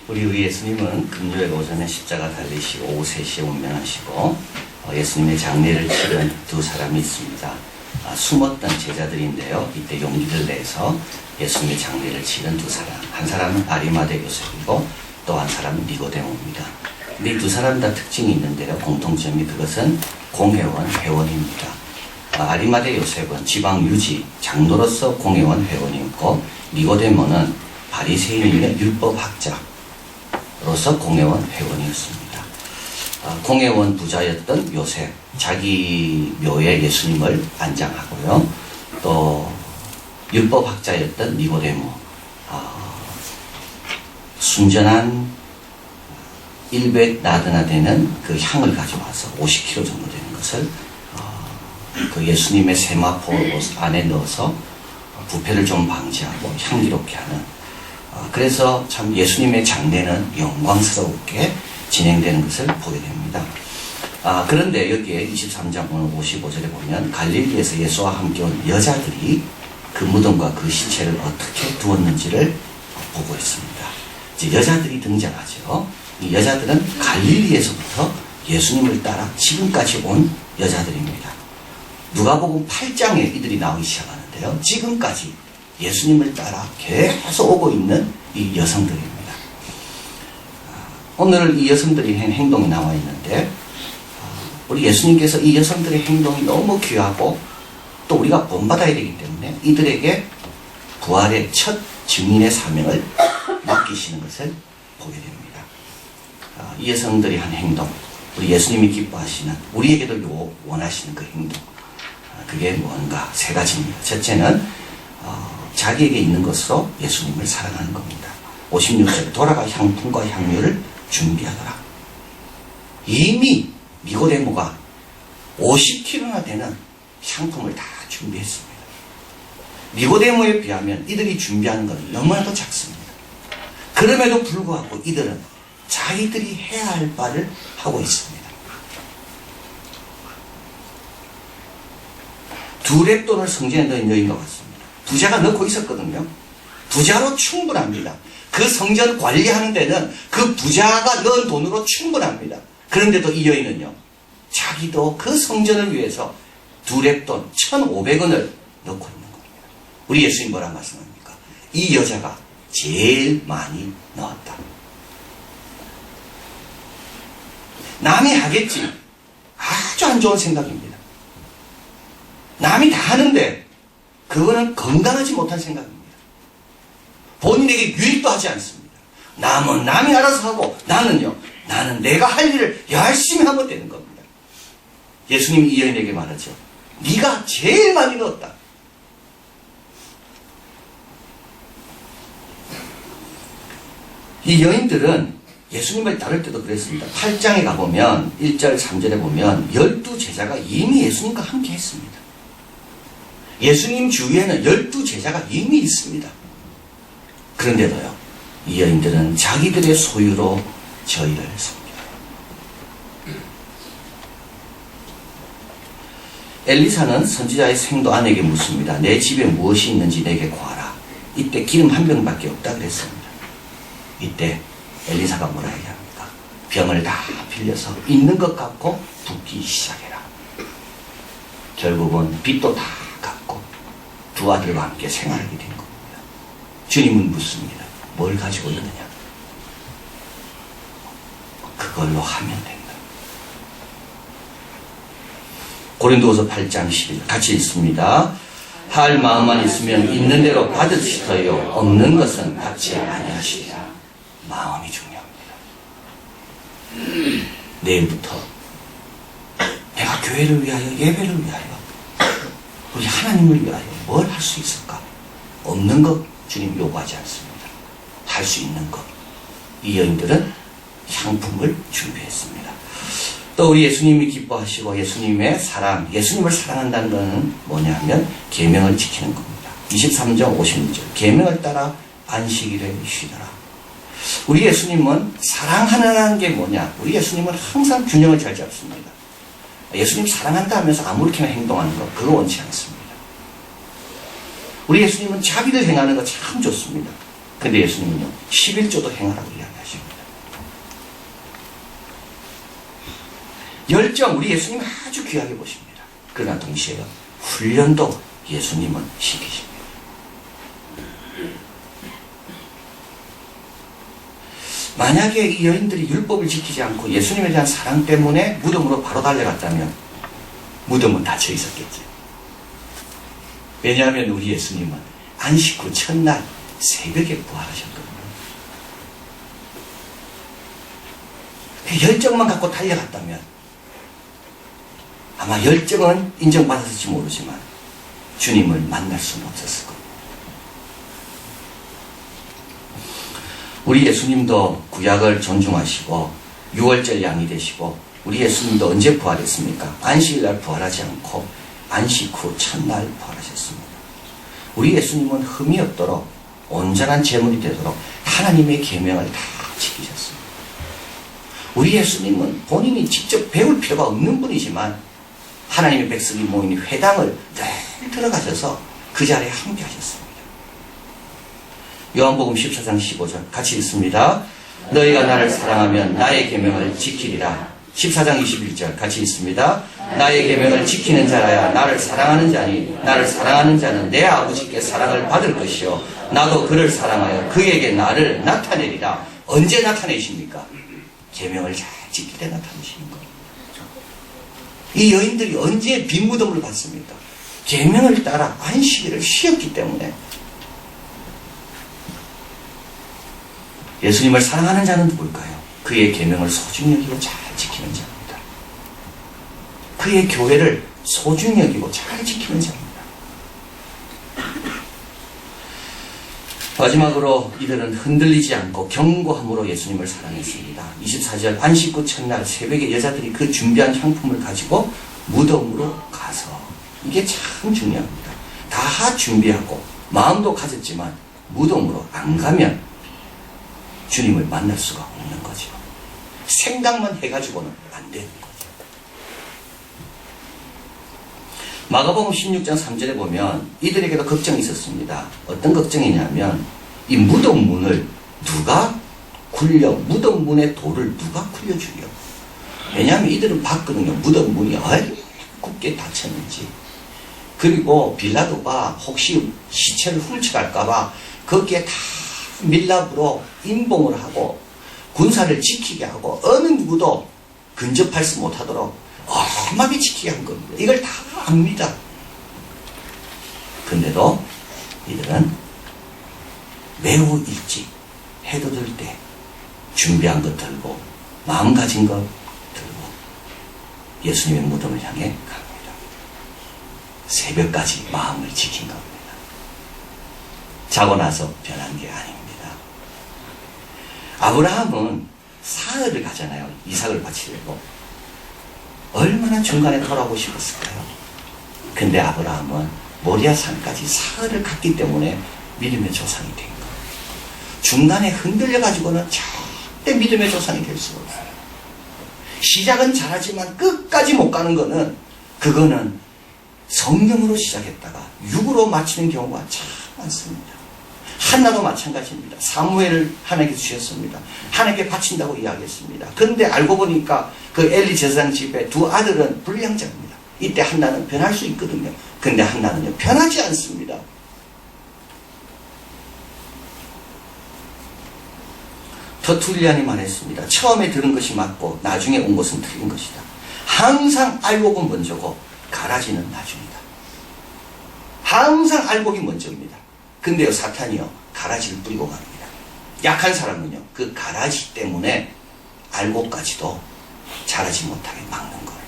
우리 예수님은 금요일 오전에 십자가 달리시고 오후 3시에 운명하시고 예수님의 장례를 치른 두 사람이 있습니다. 숨었던 제자들인데요. 이때 용기를 내서 예수님의 장례를 치른 두 사람. 한 사람은 아리마대 요셉이고 또 한 사람은 니고데모입니다. 근데 이 두 사람 다 특징이 있는데요. 공통점이 그것은 공회원 회원입니다. 아리마대 요셉은 지방 유지 장로로서 공회원 회원이었고 니고데모는 바리새인의 율법학자로서 공회원 회원이었습니다. 공회원 부자였던 요셉, 자기 묘에 예수님을 안장하고요. 또 율법학자였던 니고데모, 순전한 100나드나 되는 그 향을 가져와서 50kg 정도 되는 것을 그 예수님의 세마포 안에 넣어서 부패를 좀 방지하고 향기롭게 하는, 그래서 참 예수님의 장례는 영광스럽게 진행되는 것을 보게 됩니다. 그런데 여기에 23장 오늘 55절에 보면 갈릴리에서 예수와 함께 온 여자들이 그 무덤과 그 시체를 어떻게 두었는지를 보고 있습니다. 이제 여자들이 등장하죠. 이 여자들은 갈릴리에서부터 예수님을 따라 지금까지 온 여자들입니다. 누가복음 8장에 이들이 나오기 시작하는데요. 지금까지 예수님을 따라 계속 오고 있는 이 여성들입니다. 오늘 이 여성들이 한 행동이 나와 있는데, 우리 예수님께서 이 여성들의 행동이 너무 귀하고 또 우리가 본받아야 되기 때문에 이들에게 부활의 첫 증인의 사명을 맡기시는 것을 보게 됩니다. 이 여성들이 한 행동, 우리 예수님이 기뻐하시는, 우리에게도 원하시는 그 행동, 그게 뭔가 세 가지입니다. 첫째는 자기에게 있는 것으로 예수님을 사랑하는 겁니다. 56절, 돌아가 향품과 향료를 준비하더라. 이미 니고데모가 50kg나 되는 향품을 다 준비했습니다. 니고데모에 비하면 이들이 준비하는 것은 너무나도 작습니다. 그럼에도 불구하고 이들은 자기들이 해야 할 바를 하고 있습니다. 두 렙돈을 성전에 넣은 여인 것 같습니다. 부자가 넣고 있었거든요. 부자로 충분합니다. 그 성전 관리하는 데는 그 부자가 넣은 돈으로 충분합니다. 그런데도 이 여인은요, 자기도 그 성전을 위해서 두 렙돈 1,500원을 넣고 있는 겁니다. 우리 예수님 뭐라 말씀합니까? 이 여자가 제일 많이 넣었다. 남이 하겠지. 아주 안 좋은 생각입니다. 남이 다 하는데 그거는 건강하지 못한 생각입니다. 본인에게 유익도 하지 않습니다. 남은 남이 알아서 하고 나는 내가 할 일을 열심히 하면 되는 겁니다. 예수님이 이 여인에게 말하죠. 네가 제일 많이 넣었다. 이 여인들은 예수님을 따를 때도 그랬습니다. 8장에 가보면 1절 3절에 보면 12제자가 이미 예수님과 함께 했습니다. 예수님 주위에는 12제자가 이미 있습니다. 그런데도요, 이 여인들은 자기들의 소유로 저희를 섭니다. 엘리사는 선지자의 생도 아내에게 묻습니다. 내 집에 무엇이 있는지 내게 구하라. 이때 기름 한 병밖에 없다 그랬습니다. 이때 엘리사가 뭐라 얘기합니까? 병을 다 빌려서 있는 것 갖고 붓기 시작해라. 결국은 빚도 다 갚고 두 아들과 함께 생활하게 된 겁니다. 주님은 묻습니다. 뭘 가지고 있느냐? 그걸로 하면 된다. 고린도후서 8장 11절 같이 읽습니다. 할 마음만 있으면 있는 대로 받으시어요. 없는 것은 받지 아니하시리라. 마음이 중요합니다. 내일부터 내가 교회를 위하여, 예배를 위하여, 우리 하나님을 위하여 뭘 할 수 있을까? 없는 것 주님 요구하지 않습니다. 할 수 있는 것. 이 여인들은 향품을 준비했습니다. 또 우리 예수님이 기뻐하시고 예수님의 사랑, 예수님을 사랑한다는 것은 뭐냐면 계명을 지키는 겁니다. 23장 56절 계명을 따라 안식일에 쉬더라. 우리 예수님은 사랑하는 게 뭐냐? 우리 예수님은 항상 균형을 잘 잡습니다. 예수님 사랑한다 하면서 아무렇게나 행동하는 것, 그거 원치 않습니다. 우리 예수님은 자비를 행하는 거 참 좋습니다. 근데 예수님은요, 11조도 행하라고 이야기하십니다. 열정, 우리 예수님 아주 귀하게 보십니다. 그러나 동시에 훈련도 예수님은 시키십니다. 만약에 이 여인들이 율법을 지키지 않고 예수님에 대한 사랑 때문에 무덤으로 바로 달려갔다면 무덤은 닫혀 있었겠죠. 왜냐하면 우리 예수님은 안식 후 첫날 새벽에 부활하셨거든요. 그 열정만 갖고 달려갔다면 아마 열정은 인정받았을지 모르지만 주님을 만날 수는 없었을 겁니다. 우리 예수님도 구약을 존중하시고 6월절 양이 되시고 우리 예수님도 언제 부활했습니까? 안식일날 부활하지 않고 안식 후 첫날 부활하셨습니다. 우리 예수님은 흠이 없도록 온전한 제물이 되도록 하나님의 계명을 다 지키셨습니다. 우리 예수님은 본인이 직접 배울 필요가 없는 분이지만 하나님의 백성이 모인 회당을 늘 들어가셔서 그 자리에 함께 하셨습니다. 요한복음 14장 15절 같이 읽습니다. 너희가 나를 사랑하면 나의 계명을 지키리라. 14장 21절 같이 읽습니다. 나의 계명을 지키는 자라야 나를 사랑하는 자니 나를 사랑하는 자는 내 아버지께 사랑을 받을 것이요 나도 그를 사랑하여 그에게 나를 나타내리라. 언제 나타내십니까? 계명을 잘 지킬 때 나타내시는 겁니다. 이 여인들이 언제 빈 무덤을 봤습니까? 계명을 따라 안식일을 쉬었기 때문에. 예수님을 사랑하는 자는 누굴까요? 그의 계명을 소중히 여기고 잘 지키는 자입니다. 그의 교회를 소중히 여기고 잘 지키는 자입니다. 마지막으로 이들은 흔들리지 않고 견고함으로 예수님을 사랑했습니다. 24절 안식 후 첫날 새벽에 여자들이 그 준비한 향품을 가지고 무덤으로 가서, 이게 참 중요합니다. 다 준비하고 마음도 가졌지만 무덤으로 안 가면 주님을 만날 수가 없는 거죠. 생각만 해가지고는 안 되는 거죠. 마가복음 16장 3절에 보면 이들에게도 걱정이 있었습니다. 어떤 걱정이냐면 이 무덤 문을 누가 무덤 문의 돌을 누가 굴려주려. 왜냐하면 이들은 봤거든요. 무덤 문이 얼마나 굳게 닫혔는지. 그리고 빌라도가 혹시 시체를 훔쳐갈까봐 거기에 다 밀랍으로 인봉을 하고 군사를 지키게 하고 어느 누구도 근접할 수 못하도록 엄하게 지키게 한 겁니다. 이걸 다 압니다. 근데도 이들은 매우 일찍 해도 들 때 준비한 것 들고 마음 가진 것 들고 예수님의 무덤을 향해 갑니다. 새벽까지 마음을 지킨 겁니다. 자고 나서 변한 게 아닙니다. 아브라함은 사흘을 가잖아요. 이삭을 바치려고. 얼마나 중간에 돌아오고 싶었을까요? 근데 아브라함은 모리아산까지 사흘을 갔기 때문에 믿음의 조상이 된 거예요. 중간에 흔들려가지고는 절대 믿음의 조상이 될 수가 없어요. 시작은 잘하지만 끝까지 못 가는 거는, 그거는 성령으로 시작했다가 육으로 마치는 경우가 참 많습니다. 한나도 마찬가지입니다. 사무엘을 하나님께 주셨습니다. 하나님께 바친다고 이야기했습니다. 그런데 알고 보니까 그 엘리 제사장 집에 두 아들은 불량자입니다. 이때 한나는 변할 수 있거든요. 근데 한나는요, 변하지 않습니다. 터툴리안이 말했습니다. 처음에 들은 것이 맞고 나중에 온 것은 틀린 것이다. 항상 알곡은 먼저고 가라지는 나중이다. 항상 알곡이 먼저입니다. 근데요, 사탄이요, 가라지를 뿌리고 갑니다. 약한 사람은요, 그 가라지 때문에 알곡까지도 자라지 못하게 막는 거예요.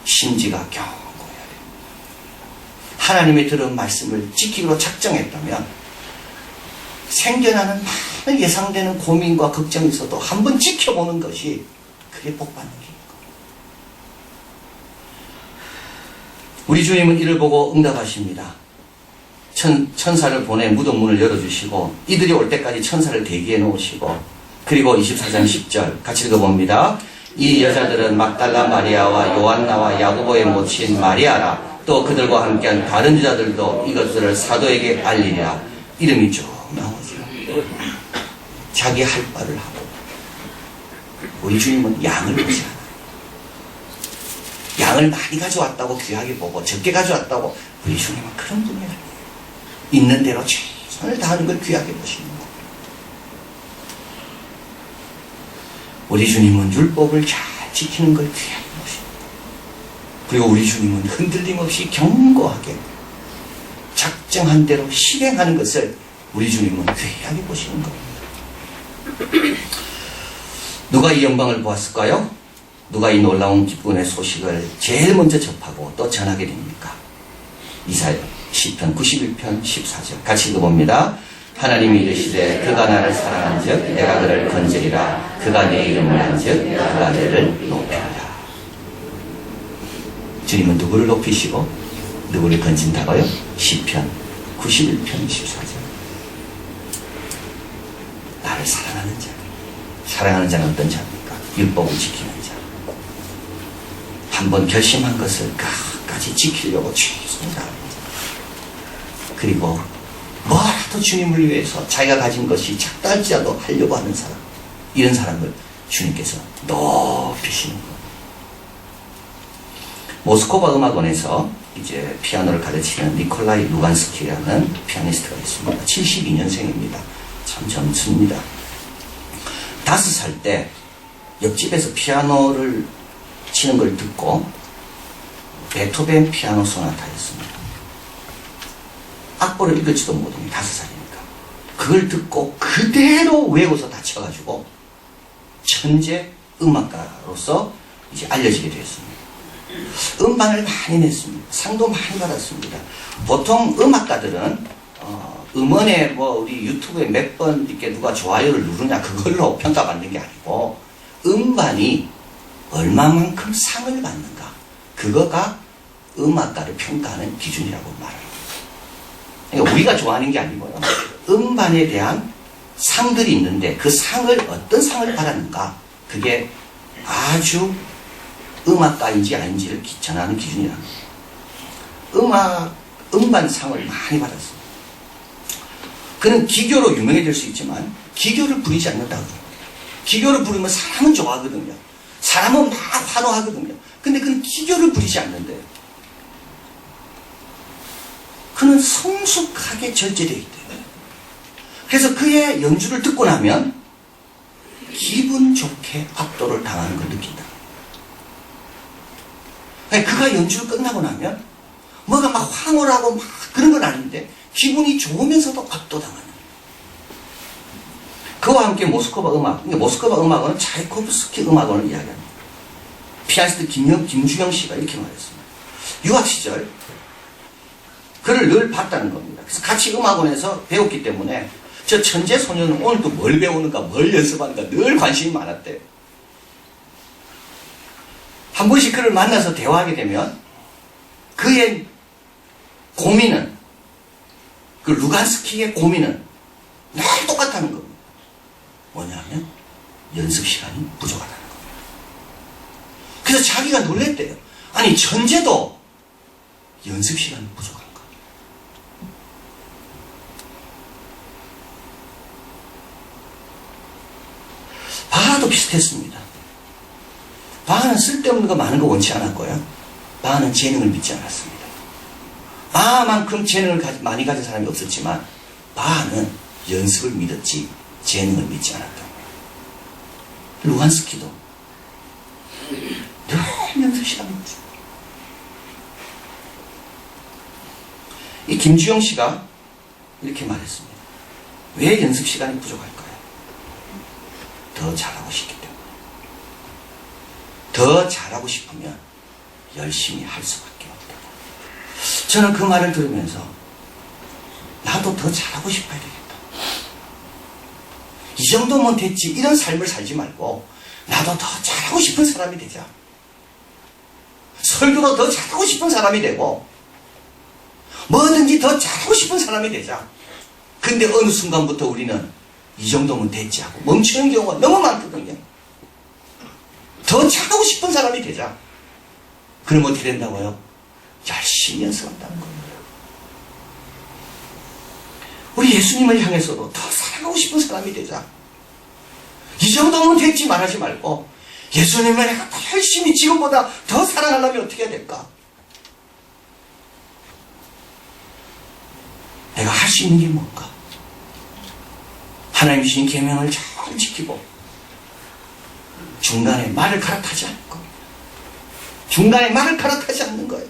심지가 견고해야 돼요. 하나님의 들은 말씀을 지키기로 작정했다면 생겨나는 많은 예상되는 고민과 걱정이 있어도 한번 지켜보는 것이 그게 복받는 길인 거예요. 우리 주님은 이를 보고 응답하십니다. 천사를 보내 무덤 문을 열어주시고 이들이 올 때까지 천사를 대기해 놓으시고, 그리고 24장 10절 같이 읽어봅니다. 이 여자들은 막달라 마리아와 요한나와 야고보의 모친 마리아라. 또 그들과 함께한 다른 여자들도 이것들을 사도에게 알리리라. 이름이 쭉 자기 할 바를 하고, 우리 주님은 양을 보지 않아요. 양을 많이 가져왔다고 귀하게 보고 적게 가져왔다고, 우리 주님은 그런 분이 아니에요. 있는 대로 최선을 다하는 걸 귀하게 보시는 거예요. 우리 주님은 율법을 잘 지키는 걸 귀하게 보시는 거예요. 그리고 우리 주님은 흔들림 없이 견고하게 작정한 대로 실행하는 것을 우리 주님은 귀하게 보시는 겁니다. 누가 이 영광을 보았을까요? 누가 이 놀라운 기쁨의 소식을 제일 먼저 접하고 또 전하게 됩니까? 이사야 시편 91편 14절 같이 읽어봅니다. 하나님이 이르시되 그가 나를 사랑한즉 내가 그를 건지리라. 그가 내 이름을 한즉 그가 내를 높이리라. 주님은 누구를 높이시고 누구를 건진다고요? 시편 91편 14절. 나를 사랑하는 자. 사랑하는 자는 어떤 자입니까? 율법을 지키는 자. 한번 결심한 것을 끝까지 지키려고 최선을 다하는 자. 그리고 뭐라도 주님을 위해서 자기가 가진 것이 작다 할지라도 하려고 하는 사람. 이런 사람을 주님께서 높이시는 거예요. 모스코바 음악원에서 이제 피아노를 가르치는 니콜라이 루간스키라는 피아니스트가 있습니다. 72년생입니다. 참 젊습니다. 5살 때 옆집에서 피아노를 치는 걸 듣고 베토벤 피아노 소나타였습니다. 악보를 읽을지도 못합니다. 5살이니까. 그걸 듣고 그대로 외워서 다 쳐가지고 천재 음악가로서 이제 알려지게 되었습니다. 음반을 많이 냈습니다. 상도 많이 받았습니다. 보통 음악가들은 음원에 뭐 우리 유튜브에 몇 번 이렇게 누가 좋아요를 누르냐 그걸로 평가받는 게 아니고 음반이 얼마만큼 상을 받는가 그거가 음악가를 평가하는 기준이라고 말합니다. 그러니까 우리가 좋아하는 게 아니고요. 음반에 대한 상들이 있는데 그 상을 어떤 상을 받았는가 그게 아주 음악가인지 아닌지를 전하는 기준이라는 거예요. 음반상을 많이 받았습니다. 그는 기교로 유명해질 수 있지만 기교를 부리지 않는다고 합니다. 기교를 부리면 사람은 좋아하거든요. 사람은 막 환호하거든요. 근데 그는 기교를 부리지 않는데요. 그는 성숙하게 절제되어 있대요. 그래서 그의 연주를 듣고 나면 기분 좋게 압도를 당하는 걸 느낀다. 그가 연주를 끝나고 나면 뭐가 막 황홀 하고 막 그런 건 아닌데 기분이 좋으면서도 압도당하는. 그와 함께 모스크바 음악, 모스크바 음악원은 차이코프스키 음악원을 이야기합니다. 피아니스트 김주영 씨가 이렇게 말했습니다. 유학 시절 그를 늘 봤다는 겁니다. 그래서 같이 음악원에서 배웠기 때문에 저 천재 소년은 오늘 또 뭘 배우는가, 뭘 연습하는가 늘 관심이 많았대요. 한 번씩 그를 만나서 대화하게 되면 그의 고민은, 그 루간스키의 고민은 늘 똑같다는 겁니다. 뭐냐면 연습 시간이 부족하다는 겁니다. 그래서 자기가 놀랬대요. 아니 천재도 연습 시간이 부족한가? 바하도 비슷했습니다. 바하는 쓸데없는 거 많은 거 원치 않았고요. 바하는 재능을 믿지 않았습니다. 바하만큼 재능을 많이 가진 사람이 없었지만 바하는 연습을 믿었지 재능을 믿지 않았다. 루간스키도 늘 연습 시간이 없어요. 이 김주영 씨가 이렇게 말했습니다. 왜 연습 시간이 부족할까요? 더 잘하고 싶기 때문에. 더 잘하고 싶으면 열심히 할 수밖에 없다고. 저는 그 말을 들으면서 나도 더 잘하고 싶어야 되겠다. 이 정도면 됐지 이런 삶을 살지 말고 나도 더 잘하고 싶은 사람이 되자. 설교도 더 잘하고 싶은 사람이 되고 뭐든지 더 잘하고 싶은 사람이 되자. 근데 어느 순간부터 우리는 이 정도면 됐지 하고 멈추는 경우가 너무 많거든요. 더 잘하고 싶은 사람이 되자. 그럼 어떻게 된다고요? 열심히 연습한다는 겁니다. 우리 예수님을 향해서도 더 사랑 사랑하고 싶은 사람이 되자. 이 정도면 됐지 말하지 말고 예수님을 내가 더 열심히 지금보다 더 사랑하려면 어떻게 해야 될까? 내가 할 수 있는 게 뭔가? 하나님 주신 계명을 잘 지키고 중간에 말을 갈아타지 않고 중간에 말을 갈아타지 않는 거예요.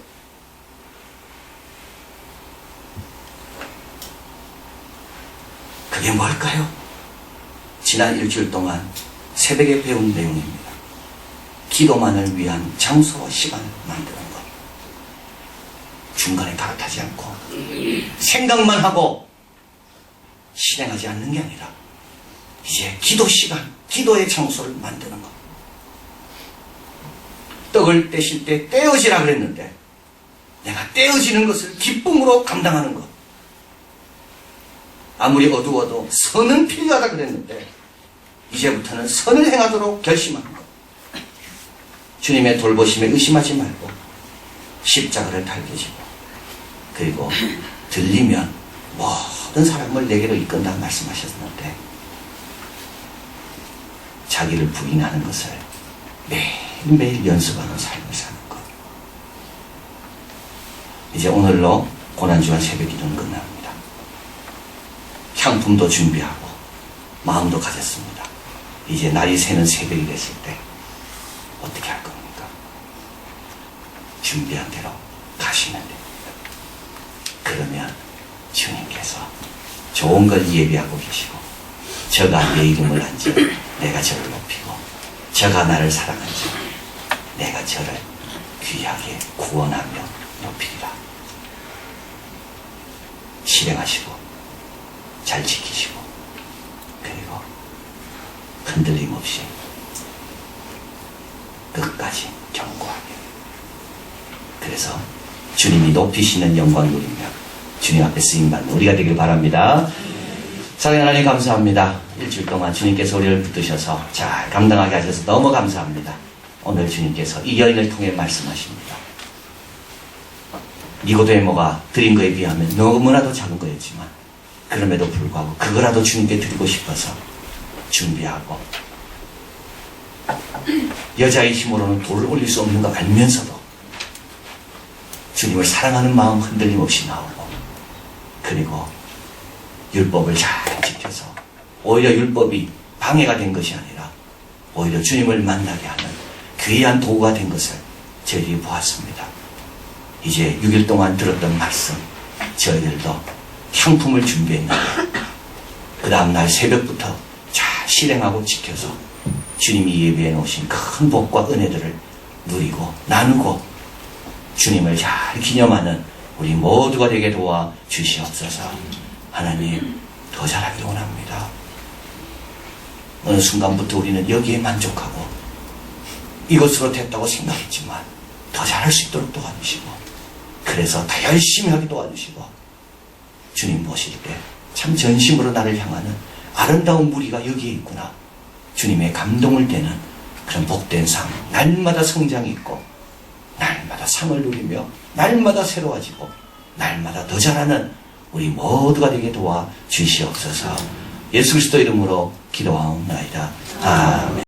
그게 뭘까요? 지난 일주일 동안 새벽에 배운 내용입니다. 기도만을 위한 장소와 시간을 만드는 것. 중간에 갈아타지 않고 생각만 하고 실행하지 않는 게 아니라 이제 기도 시간, 기도의 장소를 만드는 것. 떡을 떼실 때 떼어지라 그랬는데 내가 떼어지는 것을 기쁨으로 감당하는 것. 아무리 어두워도 선은 필요하다 그랬는데 이제부터는 선을 행하도록 결심하는 것. 주님의 돌보심에 의심하지 말고 십자가를 달게 지고 그리고 들리면 모든 사람을 내게로 이끈다 말씀하셨는데 자기를 부인하는 것을 매일매일 연습하는 삶을 사는 것. 이제 오늘로 고난주간 새벽기도는 끝납니다. 향품도 준비하고 마음도 가졌습니다. 이제 날이 새는 새벽이 됐을 때 어떻게 할 겁니까? 준비한 대로 가시면 됩니다. 그러면 주님께서 좋은 걸 예비하고 계시고 저가 내 이름을 안지 내가 저를 높이고 저가 나를 사랑한지 내가 저를 귀하게 구원하며 높이리라. 실행하시고 잘 지키시고 그리고 흔들림 없이 끝까지 견고하게. 그래서 주님이 높이시는 영광 누리며 주님 앞에 쓰임받는 우리가 되길 바랍니다. 사랑하는 하나님 감사합니다. 일주일 동안 주님께서 우리를 붙드셔서 잘 감당하게 하셔서 너무 감사합니다. 오늘 주님께서 이 여인을 통해 말씀하십니다. 니고데모가 드린 거에 비하면 너무나도 작은 거였지만 그럼에도 불구하고 그거라도 주님께 드리고 싶어서 준비하고 여자의 힘으로는 돌을 올릴 수 없는 거 알면서도 주님을 사랑하는 마음 흔들림 없이 나오고 그리고 율법을 잘 지켜서 오히려 율법이 방해가 된 것이 아니라 오히려 주님을 만나게 하는 귀한 도구가 된 것을 저희들이 보았습니다. 이제 6일 동안 들었던 말씀 저희들도 향품을 준비했는데 그 다음날 새벽부터 잘 실행하고 지켜서 주님이 예비해 놓으신 큰 복과 은혜들을 누리고 나누고 주님을 잘 기념하는 우리 모두가 되게 도와 주시옵소서. 하나님 더 잘하기를 원합니다. 어느 순간부터 우리는 여기에 만족하고 이것으로 됐다고 생각했지만 더 잘할 수 있도록 도와주시고 그래서 더 열심히 하게 도와주시고 주님 보실 때 참 전심으로 나를 향하는 아름다운 무리가 여기에 있구나. 주님의 감동을 되는 그런 복된 삶, 날마다 성장이 있고 날마다 상을 누리며 날마다 새로워지고 날마다 더 잘하는 우리 모두가 되게 도와 주시옵소서. 예수 그리스도 이름으로 기도하옵나이다. 아멘.